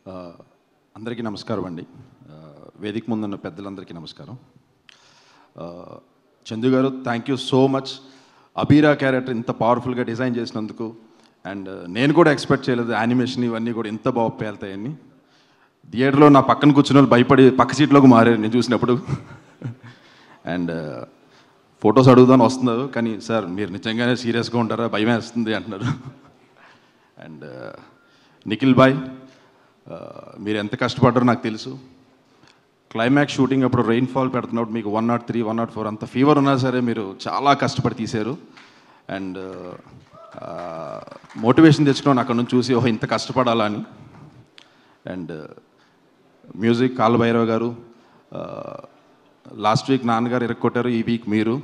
అందరికీ నమస్కారం అండి. వేదిక ముందున్న పెద్దలందరికీ నమస్కారం. చందు గారు, thank you so much. Abhira character ఇంత పవర్ఫుల్గా డిజైన్ చేసినందుకు. అండ్ నేను కూడా ఎక్స్పెక్ట్ చేయలేదు యానిమేషన్ ఇవన్నీ కూడా ఇంత బాగా పేలుతాయని. థియేటర్లో నా పక్కన కూర్చున్న వాళ్ళు భయపడి పక్క సీట్లోకి మారారు నేను చూసినప్పుడు. అండ్ ఫొటోస్ అడుగుదాని వస్తున్నారు, కానీ సార్ మీరు నిజంగానే సీరియస్గా ఉంటారా, భయం వేస్తుంది అంటున్నారు. అండ్ నిఖిల్ బాయ్, మీరు ఎంత కష్టపడ్డారో నాకు తెలుసు. క్లైమాక్స్ షూటింగ్ అప్పుడు రెయిన్ఫాల్ పెడుతున్నప్పుడు మీకు 103, 104 అంత ఫీవర్ ఉన్నా సరే మీరు చాలా కష్టపడి తీశారు. అండ్ మోటివేషన్ తెచ్చుకున్నాను అక్కడ నుంచి చూసి, ఓహో ఇంత కష్టపడాలా అని. అండ్ మ్యూజిక్ కాలభైరవ గారు, లాస్ట్ వీక్ నాన్నగారు ఇరక్కొట్టారు, ఈ వీక్ మీరు.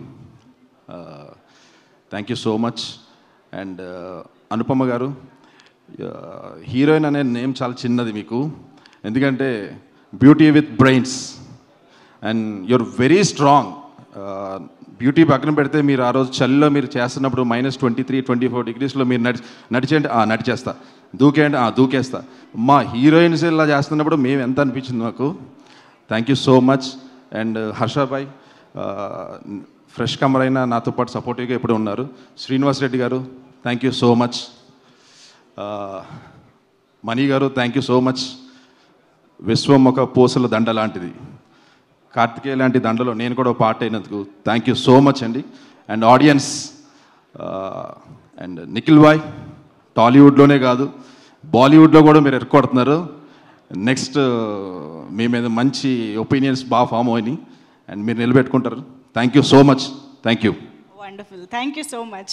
Thank you so much. And Anupama garu, heroine అనే నేమ్ చాలా చిన్నది మీకు, ఎందుకంటే beauty with brains and you're very strong. Beauty పక్కన పెడితే మీరు ఆ రోజు చలిలో మీరు చేస్తున్నప్పుడు -23, 24 degreesలో మీరు నడిచేయండి, నడిచేస్తా, దూకేయండి, దూకేస్తా. మా హీరోయిన్స్ ఇలా చేస్తున్నప్పుడు మేము ఎంత అనిపించింది మాకు. Thank you so much. And హర్షాబాయ్, ఫ్రెష్ కమర్ అయినా నాతో పాటు సపోర్టివ్గా ఎప్పుడు ఉన్నారు. శ్రీనివాస్ రెడ్డి గారు, thank you so much. Mani గారు, థ్యాంక్ యూ సో మచ్. విశ్వం ఒక పూసల దండ లాంటిది, కార్తికేయ లాంటి దండలో నేను కూడా పార్ట్ అయినందుకు థ్యాంక్ యూ సో మచ్ అండి. అండ్ ఆడియన్స్, అండ్ నిఖిల్ బాయ్, టాలీవుడ్లోనే కాదు బాలీవుడ్లో కూడా మీరు ఎరుకొడుతున్నారు. నెక్స్ట్ మీ మీద మంచి ఒపీనియన్స్ బాగా ఫామ్ అయినాయి అండ్ మీరు నిలబెట్టుకుంటారు. Thank you so much. Thank you. Wonderful. Thank you so much.